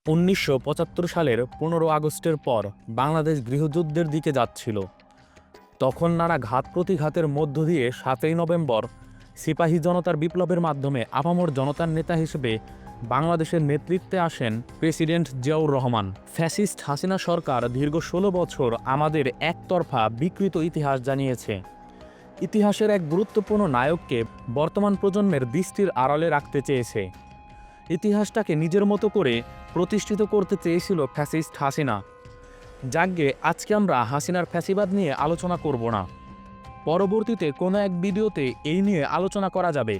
১৯৭৫ সালের ১৫ আগস্টের পর বাংলাদেশ গৃহযুদ্ধের দিকে যাচ্ছিল। তখন নানা ঘাত-প্রতিঘাতের মধ্য দিয়ে ৭ই নভেম্বর সিপাহী জনতার বিপ্লবের মাধ্যমে আপামর জনতার নেতা হিসেবে বাংলাদেশের নেতৃত্বে আসেন প্রেসিডেন্ট জিয়াউর রহমান। ফ্যাসিস্ট হাসিনা সরকার দীর্ঘ ১৬ বছর আমাদের একতরফা বিকৃত ইতিহাস জানিয়েছে। ইতিহাসের এক গুরুত্বপূর্ণ নায়ককে বর্তমান প্রজন্মের দৃষ্টির আড়ালে রাখতে চেয়েছে। ইতিহাসটাকে নিজের মতো করে প্রতিষ্ঠিত করতে চেয়েছিল ফ্যাসিস্ট হাসিনা। যাজ্ঞে আজকে আমরা হাসিনার ফ্যাসিবাদ নিয়ে আলোচনা করব না, পরবর্তীতে কোনো এক ভিডিওতে এই নিয়ে আলোচনা করা যাবে।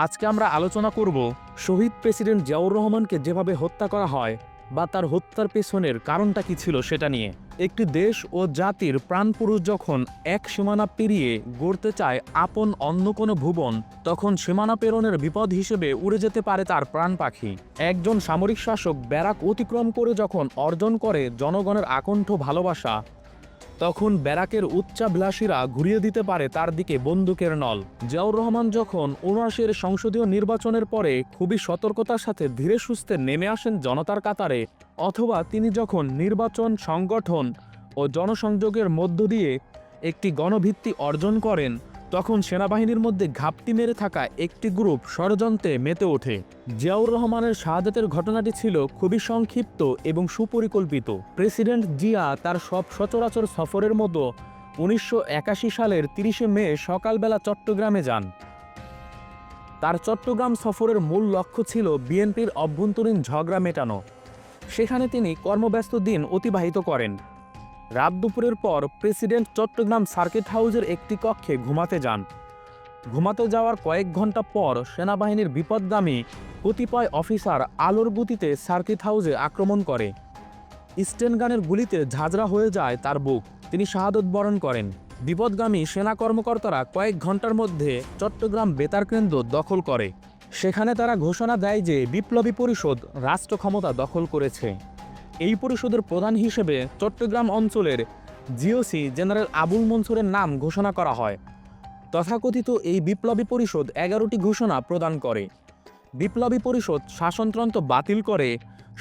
আজকে আমরা আলোচনা করব শহীদ প্রেসিডেন্ট জিয়াউর রহমানকে যেভাবে হত্যা করা হয় বা তার হত্যার পেছনের কারণটা কী ছিল সেটা নিয়ে। একটি দেশ ও জাতির প্রাণপুরুষ যখন এক সীমানা পেরিয়ে গড়তে চায় আপন অন্য কোনো ভুবন, তখন সীমানা পেরনের বিপদ হিসেবে উড়ে যেতে পারে তার প্রাণ পাখি। একজন সামরিক শাসক ব্যারাক অতিক্রম করে যখন অর্জন করে জনগণের আকণ্ঠ ভালোবাসা, তখন ব্যারাকের উচ্চাভিলাষীরা ঘুরিয়ে দিতে পারে তার দিকে বন্দুকের নল। জিয়াউর রহমান যখন ৭৯-এর সংসদীয় নির্বাচনের পরে খুবই সতর্কতার সাথে ধীরে সুস্থে নেমে আসেন জনতার কাতারে, অথবা তিনি যখন নির্বাচন সংগঠন ও জনসংযোগের মধ্য দিয়ে একটি গণভিত্তি অর্জন করেন, তখন সেনাবাহিনীর মধ্যে ঘাপটি মেরে থাকা একটি গ্রুপ ষড়যন্ত্রে মেতে ওঠে। জিয়াউর রহমানের শাহাদাতের ঘটনাটি ছিল খুবই সংক্ষিপ্ত এবং সুপরিকল্পিত। প্রেসিডেন্ট জিয়া তার সব সচরাচর সফরের মতো ১৯৮১ সালের ৩০শে মে সকালবেলা চট্টগ্রামে যান। তার চট্টগ্রাম সফরের মূল লক্ষ্য ছিল বিএনপির অভ্যন্তরীণ ঝগড়া মেটানো। সেখানে তিনি কর্মব্যস্ত দিন অতিবাহিত করেন। রাত দুপুরের পর প্রেসিডেন্ট চট্টগ্রাম সার্কিট হাউসের একটি কক্ষে ঘুমাতে যান। ঘুমাতে যাওয়ার কয়েক ঘন্টা পর সেনাবাহিনীর বিপদগামী কতিপয় অফিসার আলোর গতিতে সার্কিট হাউসে আক্রমণ করে। স্টেনগানের গুলিতে ঝাঁঝরা হয়ে যায় তার বুক। তিনি শাহাদত বরণ করেন। বিপদগামী সেনা কর্মকর্তারা কয়েক ঘন্টার মধ্যে চট্টগ্রাম বেতার কেন্দ্র দখল করে। সেখানে তারা ঘোষণা দেয় যে বিপ্লবী পরিষদ রাষ্ট্র ক্ষমতা দখল করেছে। এই পরিষদের প্রধান হিসেবে চট্টগ্রাম অঞ্চলের জিওসি জেনারেল আবুল মনসুরের নাম ঘোষণা করা হয়। তথাকথিত এই বিপ্লবী পরিষদ ১১টি ঘোষণা প্রদান করে। বিপ্লবী পরিষদ শাসনতন্ত্র বাতিল করে,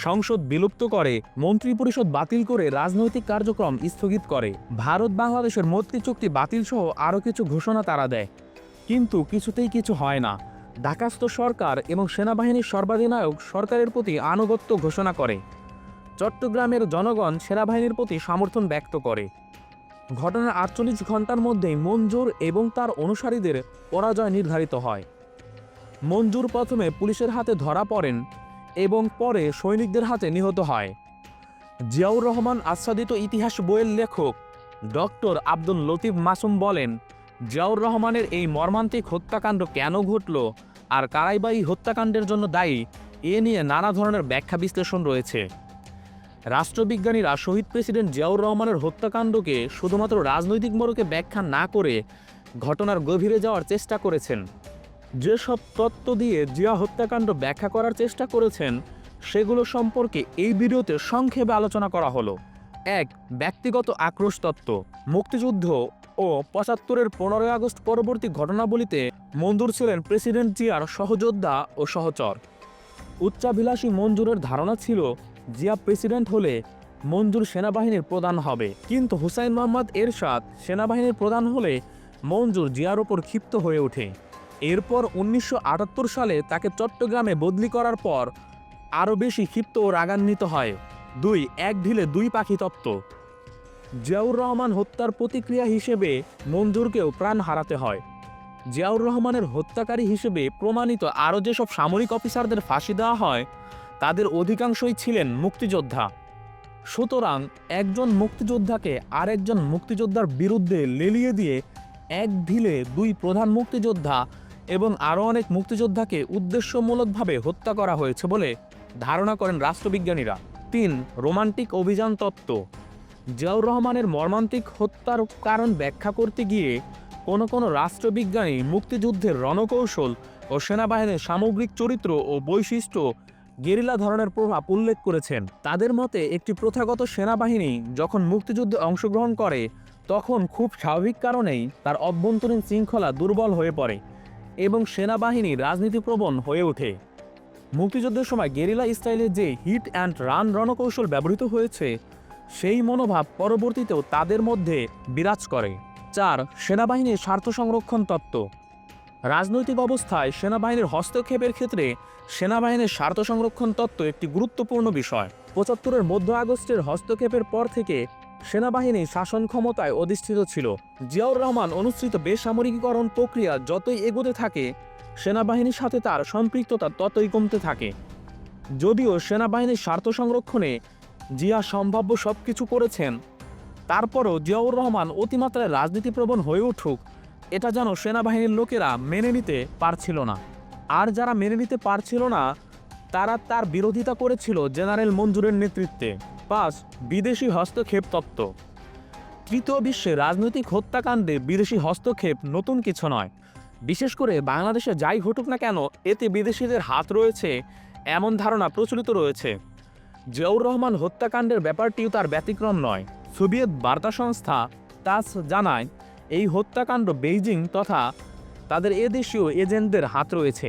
সংসদ বিলুপ্ত করে, মন্ত্রী পরিষদ বাতিল করে রাজনৈতিক কার্যক্রম স্থগিত করে, ভারত বাংলাদেশের মৈত্রী চুক্তি বাতিল সহ আরও কিছু ঘোষণা তারা দেয়। কিন্তু কিছুতেই কিছু হয় না। ঢাকাস্থ সরকার এবং সেনাবাহিনীর সর্বাধিনায়ক সরকারের প্রতি আনুগত্য ঘোষণা করে। চট্টগ্রামের জনগণ সেনাবাহিনীর প্রতি সমর্থন ব্যক্ত করে। ঘটনার ৪৮ ঘন্টার মধ্যেই মঞ্জুর এবং তার অনুসারীদের পরাজয় নির্ধারিত হয়। মঞ্জুর প্রথমে পুলিশের হাতে ধরা পড়েন এবং পরে সৈনিকদের হাতে নিহত হয়। জিয়াউর রহমান আচ্ছাদিত ইতিহাস বইয়ের লেখক ডক্টর আব্দুল লতিফ মাসুম বলেন, জিয়াউর রহমানের এই মর্মান্তিক হত্যাকাণ্ড কেন ঘটল আর কারাই বা এই হত্যাকাণ্ডের জন্য দায়ী, এ নিয়ে নানা ধরনের ব্যাখ্যা বিশ্লেষণ রয়েছে। রাষ্ট্রবিজ্ঞানীরা শহীদ প্রেসিডেন্ট জিয়াউর রহমানের হত্যাকাণ্ডকে শুধুমাত্র রাজনৈতিক মোড়কে ব্যাখ্যা না করে ঘটনার গভীরে যাওয়ার চেষ্টা করেছেন। যেসব তত্ত্ব দিয়ে জিয়া হত্যাকাণ্ড ব্যাখ্যা করার চেষ্টা করেছেন সেগুলো সম্পর্কে এই ভিডিওতে সংক্ষেপে আলোচনা করা হলো। ১. ব্যক্তিগত আক্রোশ তত্ত্ব। মুক্তিযুদ্ধ ও ৭৫-এর ১৫ই আগস্ট পরবর্তী ঘটনাবলিতে মঞ্জুর ছিলেন প্রেসিডেন্ট জিয়ার সহযোদ্ধা ও সহচর। উচ্চাভিলাষী মঞ্জুরের ধারণা ছিল জিয়া প্রেসিডেন্ট হলে মঞ্জুর সেনাবাহিনীর প্রধান হবে, কিন্তু হুসাইন মোহাম্মদ এরশাদ সেনাবাহিনীর প্রধান হলে মঞ্জুর জিয়ার ওপর ক্ষিপ্ত হয়ে ওঠে। এরপর ১৯৭৮ সালে তাকে চট্টগ্রামে বদলি করার পর আরও বেশি ক্ষিপ্ত ও রাগান্বিত হয়। ২. এক ঢিলে দুই পাখি তত্ত্ব। জিয়াউর রহমান হত্যার প্রতিক্রিয়া হিসেবে মঞ্জুরকেও প্রাণ হারাতে হয়। জিয়াউর রহমানের হত্যাকারী হিসেবে প্রমাণিত আরও যেসব সামরিক অফিসারদের ফাঁসি দেওয়া হয় তাদের অধিকাংশই ছিলেন মুক্তিযোদ্ধা। সুতরাং একজন মুক্তিযোদ্ধাকে আরেকজন মুক্তিযোদ্ধার বিরুদ্ধে লেলিয়ে দিয়ে এক ঢিলে দুই প্রধান মুক্তিযোদ্ধা এবং আরও অনেক মুক্তিযোদ্ধাকে উদ্দেশ্যমূলকভাবে হত্যা করা হয়েছে বলে ধারণা করেন রাষ্ট্রবিজ্ঞানীরা। ৩. রোমান্টিক অভিযান তত্ত্ব। জিয়াউর রহমানের মর্মান্তিক হত্যার কারণ ব্যাখ্যা করতে গিয়ে কোনো রাষ্ট্রবিজ্ঞানী মুক্তিযুদ্ধের রণকৌশল ও সেনাবাহিনীর সামগ্রিক চরিত্র ও বৈশিষ্ট্য, গেরিলা ধরনের প্রভাব উল্লেখ করেছেন। তাদের মতে একটি প্রথাগত সেনাবাহিনী যখন মুক্তিযুদ্ধে অংশগ্রহণ করে তখন খুব স্বাভাবিক কারণেই তার অভ্যন্তরীণ শৃঙ্খলা দুর্বল হয়ে পড়ে এবং সেনাবাহিনী রাজনীতিপ্রবণ হয়ে ওঠে। মুক্তিযুদ্ধের সময় গেরিলা স্টাইলে যে হিট অ্যান্ড রান রণকৌশল ব্যবহৃত হয়েছে সেই মনোভাব পরবর্তীতেও তাদের মধ্যে বিরাজ করে। 4. সেনাবাহিনীর স্বার্থ সংরক্ষণ তত্ত্ব। রাজনৈতিক অবস্থায় সেনাবাহিনীর হস্তক্ষেপের ক্ষেত্রে সেনাবাহিনীর স্বার্থ সংরক্ষণ তত্ত্ব একটি গুরুত্বপূর্ণ বিষয়। 75-এর মধ্য আগস্টের হস্তক্ষেপের পর থেকে সেনাবাহিনী শাসন ক্ষমতায় অধিষ্ঠিত ছিল। জিয়াউর রহমান অনুসৃত বেসামরিকীকরণ প্রক্রিয়া যতই এগোতে থাকে সেনাবাহিনীর সাথে তার সম্পৃক্ততা ততই কমতে থাকে। যদিও সেনাবাহিনীর স্বার্থ সংরক্ষণে জিয়া সম্ভাব্য সব কিছু করেছেন, তারপরও জিয়াউর রহমান অতিমাত্রায় রাজনীতিপ্রবণ হয়ে উঠুক এটা যেন সেনাবাহিনীর লোকেরা মেনে নিতে পারছিল না। আর যারা মেনে নিতে পারছিল না তারা তার বিরোধিতা করেছিল জেনারেল মঞ্জুরের নেতৃত্বে। 5. বিদেশি হস্তক্ষেপ তত্ত্ব। তৃতীয় বিশ্বে রাজনৈতিক হত্যাকাণ্ডে বিদেশি হস্তক্ষেপ নতুন কিছু নয়। বিশেষ করে বাংলাদেশে যাই ঘটুক না কেন এতে বিদেশিদের হাত রয়েছে এমন ধারণা প্রচলিত রয়েছে। জিয়াউর রহমান হত্যাকাণ্ডের ব্যাপারটিও তার ব্যতিক্রম নয়। সোভিয়েত বার্তা সংস্থা তাস জানায় এই হত্যাকাণ্ড বেইজিং তথা তাদের এদেশীয় এজেন্টদের হাত রয়েছে।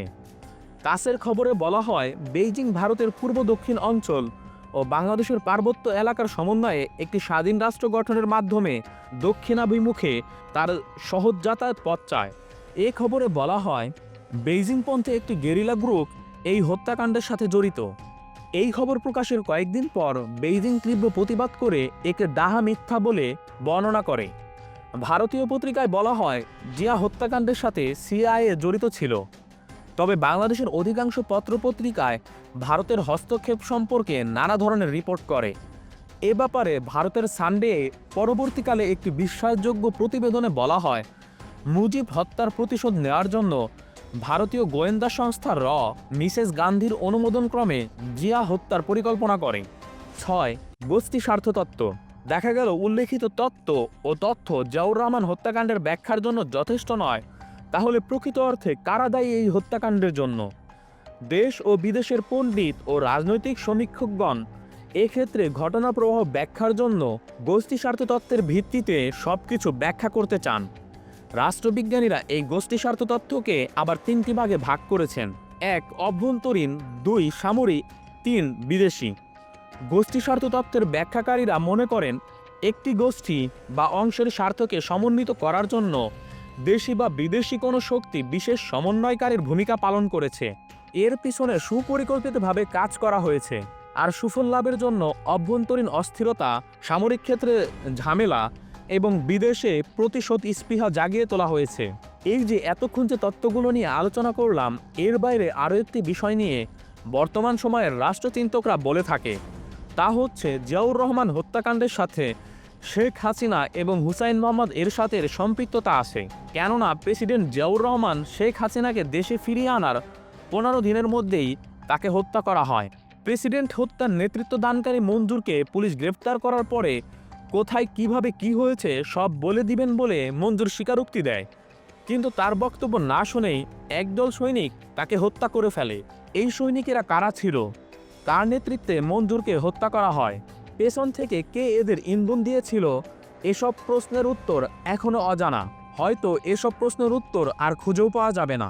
তাসের খবরে বলা হয় বেইজিং ভারতের পূর্ব দক্ষিণ অঞ্চল ও বাংলাদেশের পার্বত্য এলাকার সমন্বয়ে একটি স্বাধীন রাষ্ট্র গঠনের মাধ্যমে দক্ষিণাভিমুখে তার সহজ যাতায়াত পথ চায়। এ খবরে বলা হয় বেইজিংপন্থী একটি গেরিলা গ্রুপ এই হত্যাকাণ্ডের সাথে জড়িত। এই খবর প্রকাশের কয়েকদিন পর বেইজিং তীব্র প্রতিবাদ করে একে ডাহা মিথ্যা বলে বর্ণনা করে। ভারতীয় পত্রিকায় বলা হয় জিয়া হত্যাকাণ্ডের সাথে সিআইএ জড়িত ছিল। তবে বাংলাদেশের অধিকাংশ পত্রপত্রিকায় ভারতের হস্তক্ষেপ সম্পর্কে নানা ধরনের রিপোর্ট করে। এ ব্যাপারে ভারতের সানডে পরবর্তীকালে একটি বিশ্বাসযোগ্য প্রতিবেদনে বলা হয় মুজিব হত্যার প্রতিশোধ নেওয়ার জন্য ভারতীয় গোয়েন্দা সংস্থা মিসেস গান্ধীর অনুমোদনক্রমে জিয়া হত্যার পরিকল্পনা করে। 6. গোষ্ঠী স্বার্থতত্ত্ব। দেখা গেল উল্লেখিত তত্ত্ব ও তথ্য জিয়াউর রহমান হত্যাকাণ্ডের ব্যাখ্যার জন্য যথেষ্ট নয়, তাহলে প্রকৃত অর্থে কারা দায়ী এই হত্যাকাণ্ডের জন্য? দেশ ও বিদেশের পণ্ডিত ও রাজনৈতিক সমীক্ষকগণ এক্ষেত্রে ঘটনা প্রবাহ ব্যাখ্যার জন্য গোষ্ঠী স্বার্থতত্ত্বের ভিত্তিতে সবকিছু ব্যাখ্যা করতে চান। রাষ্ট্রবিজ্ঞানীরা এই গোষ্ঠী স্বার্থতত্ত্বকে আবার 3টি ভাগে ভাগ করেছেন: 1. অভ্যন্তরীণ, 2. সামরিক, 3. বিদেশি। গোষ্ঠী স্বার্থতত্ত্বের ব্যাখ্যাকারীরা মনে করেন একটি গোষ্ঠী বা অংশের স্বার্থকে সমন্বিত করার জন্য দেশি বা বিদেশি কোনো শক্তি বিশেষ সমন্বয়কারীর ভূমিকা পালন করেছে। এর পিছনে সুপরিকল্পিতভাবে কাজ করা হয়েছে। আর সুফল লাভের জন্য অভ্যন্তরীণ অস্থিরতা, সামরিক ক্ষেত্রে ঝামেলা এবং বিদেশে প্রতিশোধ স্পৃহা জাগিয়ে তোলা হয়েছে। এই যে এতক্ষণ যে তত্ত্বগুলো নিয়ে আলোচনা করলাম, এর বাইরে আরও একটি বিষয় নিয়ে বর্তমান সময়ের রাষ্ট্রচিন্তকরা বলে থাকে, তা হচ্ছে জিয়াউর রহমান হত্যাকাণ্ডের সাথে শেখ হাসিনা এবং হুসাইন মোহাম্মদ এরশাদের সম্পৃক্ততা আছে। কেননা প্রেসিডেন্ট জিয়াউর রহমান শেখ হাসিনাকে দেশে ফিরিয়ে আনার 15 দিনের মধ্যেই তাকে হত্যা করা হয়। প্রেসিডেন্ট হত্যার নেতৃত্ব দানকারী মঞ্জুরকে পুলিশ গ্রেফতার করার পরে কোথায় কিভাবে কি হয়েছে সব বলে দিবেন বলে মঞ্জুর স্বীকারোক্তি দেয়, কিন্তু তার বক্তব্য না শুনেই একদল সৈনিক তাকে হত্যা করে ফেলে। এই সৈনিকেরা কারা ছিল? তার নেতৃত্বে মঞ্জুরকে হত্যা করা হয়। পেছন থেকে কে এদের ইন্ধন দিয়েছিল এসব প্রশ্নের উত্তর এখনো অজানা। হয়তো এসব প্রশ্নের উত্তর আর খুঁজেও পাওয়া যাবে না।